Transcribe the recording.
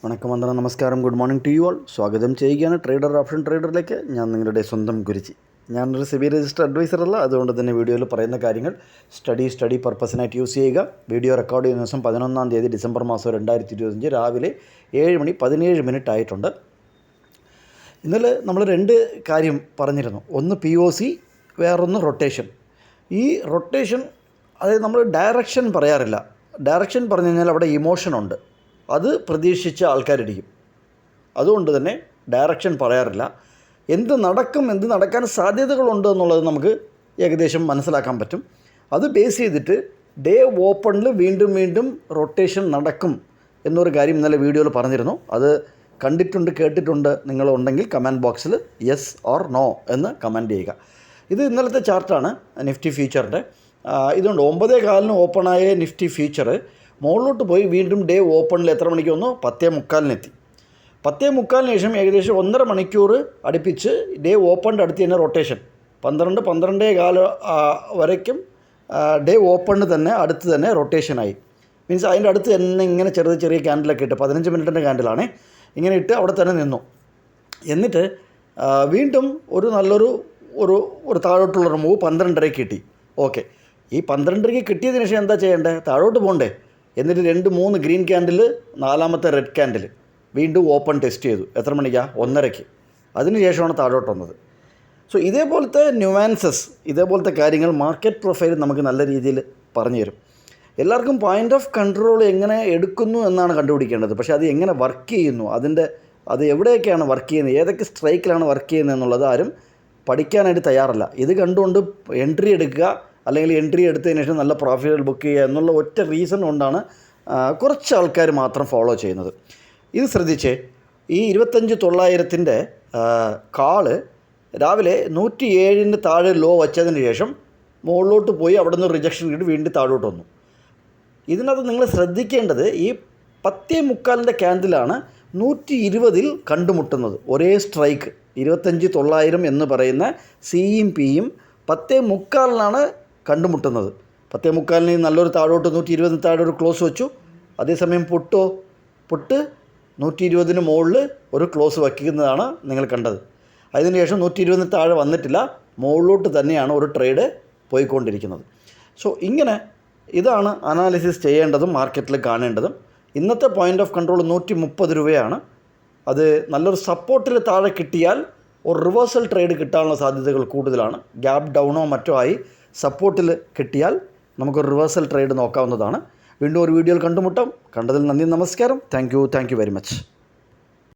വണക്കം വന്ദനം നമസ്കാരം good morning to you all. സ്വാഗതം ചെയ്യുകയാണ് ട്രേഡർ ഓപ്ഷൻ ട്രേഡറിലേക്ക്. ഞാൻ നിങ്ങളുടെ സ്വന്തം കുരിച്ചി. ഞാനൊരു സെബി രജിസ്റ്റർ അഡ്വൈസർ അല്ല, അതുകൊണ്ട് തന്നെ വീഡിയോയിൽ പറയുന്ന കാര്യങ്ങൾ സ്റ്റഡി പർപ്പസിനായിട്ട് യൂസ് ചെയ്യുക. വീഡിയോ റെക്കോർഡ് ചെയ്യുന്ന ദിവസം 11-ാം തീയതി ഡിസംബർ മാസം 2025 രാവിലെ 7:17 ആയിട്ടുണ്ട്. ഇന്നലെ നമ്മൾ രണ്ട് കാര്യം പറഞ്ഞിരുന്നു. ഒന്ന് POC, വേറൊന്ന് റൊട്ടേഷൻ. ഈ റൊട്ടേഷൻ അതായത് നമ്മൾ ഡയറക്ഷൻ പറയാറില്ല. ഡയറക്ഷൻ പറഞ്ഞു കഴിഞ്ഞാൽ അവിടെ ഇമോഷനുണ്ട്, അത് പ്രതീക്ഷിച്ച ആൾക്കാരിരിക്കും. അതുകൊണ്ട് തന്നെ ഡയറക്ഷൻ പറയാറില്ല. എന്ത് നടക്കും, എന്ത് നടക്കാൻ സാധ്യതകളുണ്ട് എന്നുള്ളത് നമുക്ക് ഏകദേശം മനസ്സിലാക്കാൻ പറ്റും. അത് ബേസ് ചെയ്തിട്ട് ഡേ ഓപ്പണിൽ വീണ്ടും റൊട്ടേഷൻ നടക്കും എന്നൊരു കാര്യം ഇന്നലെ വീഡിയോയിൽ പറഞ്ഞിരുന്നു. അത് കണ്ടിട്ടുണ്ട്, കേട്ടിട്ടുണ്ട് നിങ്ങളുണ്ടെങ്കിൽ കമൻറ്റ് ബോക്സിൽ യെസ് ഓർ നോ എന്ന് കമൻറ്റ് ചെയ്യുക. ഇത് ഇന്നലത്തെ ചാർട്ടാണ് നിഫ്റ്റി ഫ്യൂച്ചറിൻ്റെ. ഇതുകൊണ്ട് 9:15 ഓപ്പണായ നിഫ്റ്റി ഫ്യൂച്ചർ മുകളിലോട്ട് പോയി വീണ്ടും ഡേ ഓപ്പണിൽ എത്ര മണിക്ക് വന്നു? 10:45 10:45 ശേഷം ഏകദേശം 1.5 മണിക്കൂർ അടുപ്പിച്ച് ഡേ ഓപ്പണിൻ്റെ അടുത്ത് തന്നെ റൊട്ടേഷൻ 12-12:15 വരയ്ക്കും ഡേ ഓപ്പണിന് തന്നെ അടുത്ത് തന്നെ റൊട്ടേഷനായി. മീൻസ് അതിൻ്റെ അടുത്ത് തന്നെ ഇങ്ങനെ ചെറിയ ക്യാൻഡിലൊക്കെ ഇട്ട് 15 മിനിറ്റിൻ്റെ ക്യാൻഡിലാണ് ഇങ്ങനെ ഇട്ട് അവിടെ തന്നെ നിന്നു. എന്നിട്ട് വീണ്ടും ഒരു നല്ലൊരു ഒരു താഴോട്ടുള്ളൊരു മൂവ് 12:30 കിട്ടി. ഓക്കെ, ഈ 12:30 കിട്ടിയതിന് ശേഷം എന്താ ചെയ്യേണ്ടത്? താഴോട്ട് പോകണ്ടേ? എന്നിട്ട് 2-3 ഗ്രീൻ ക്യാൻഡിൽ, 4ാമത്തെ റെഡ് ക്യാൻഡിൽ വീണ്ടും ഓപ്പൺ ടെസ്റ്റ് ചെയ്തു. എത്ര മണിക്കാണ്? 1:30. അതിന് ശേഷമാണ് താഴോട്ട് വന്നത്. സോ ഇതേപോലത്തെ ന്യൂവാൻസസ്, ഇതേപോലത്തെ കാര്യങ്ങൾ മാർക്കറ്റ് പ്രൊഫൈൽ നമുക്ക് നല്ല രീതിയിൽ പറഞ്ഞു തരും. എല്ലാവർക്കും പോയിൻ്റ് ഓഫ് കൺട്രോൾ എങ്ങനെ എടുക്കുന്നു എന്നാണ് കണ്ടുപിടിക്കേണ്ടത്. പക്ഷേ അത് എങ്ങനെ വർക്ക് ചെയ്യുന്നു, അത് എവിടെയൊക്കെയാണ് വർക്ക് ചെയ്യുന്നത്, ഏതൊക്കെ സ്ട്രൈക്കിലാണ് വർക്ക് ചെയ്യുന്നത് എന്നുള്ളത് ആരും പഠിക്കാനായിട്ട് തയ്യാറല്ല. ഇത് കണ്ടുകൊണ്ട് എൻട്രി എടുക്കുക, അല്ലെങ്കിൽ എൻട്രി എടുത്തതിന് ശേഷം നല്ല പ്രോഫിറ്റുകൾ ബുക്ക് ചെയ്യുക എന്നുള്ള ഒറ്റ റീസൺ കൊണ്ടാണ് കുറച്ച് ആൾക്കാർ മാത്രം ഫോളോ ചെയ്യുന്നത്. ഇത് ശ്രദ്ധിച്ച്, ഈ 25,900 കാള് രാവിലെ 107 താഴെ ലോ വച്ചതിന് ശേഷം മുകളിലോട്ട് പോയി അവിടെ നിന്ന് റിജക്ഷൻ കിട്ടി വീണ്ടും താഴോട്ട് വന്നു. ഇതിനകത്ത് നിങ്ങൾ ശ്രദ്ധിക്കേണ്ടത്, ഈ 10:45 ക്യാൻഡിലാണ് 120 കണ്ടുമുട്ടുന്നത്. ഒരേ സ്ട്രൈക്ക് 25,900 എന്ന് പറയുന്ന സിയും പിയും 10:45 കണ്ടുമുട്ടുന്നത്. 10:45 നല്ലൊരു താഴോട്ട് 120 താഴെ ഒരു ക്ലോസ് വെച്ചു. അതേസമയം പൊട്ട് 120 മുകളിൽ ഒരു ക്ലോസ് വയ്ക്കുന്നതാണ് നിങ്ങൾ കണ്ടത്. അതിനുശേഷം 120 താഴെ വന്നിട്ടില്ല, മുകളിലോട്ട് തന്നെയാണ് ഒരു ട്രേഡ് പോയിക്കൊണ്ടിരിക്കുന്നത്. സോ ഇതാണ് അനാലിസിസ് ചെയ്യേണ്ടതും മാർക്കറ്റിൽ കാണേണ്ടതും. ഇന്നത്തെ പോയിൻ്റ് ഓഫ് കൺട്രോൾ 130 രൂപയാണ്. അത് നല്ലൊരു സപ്പോർട്ടിൽ താഴെ കിട്ടിയാൽ ഒരു റിവേഴ്സൽ ട്രേഡ് കിട്ടാനുള്ള സാധ്യതകൾ കൂടുതലാണ്. ഗ്യാപ്പ് ഡൗണോ മറ്റോ ആയി സപ്പോർട്ടിൽ കിട്ടിയാൽ നമുക്കൊരു റിവേഴ്സൽ ട്രേഡ് നോക്കാവുന്നതാണ്. വീണ്ടും ഒരു വീഡിയോയിൽ കണ്ടുമുട്ടാം. കണ്ടതിൽ നന്ദി, നമസ്കാരം. Thank you very much.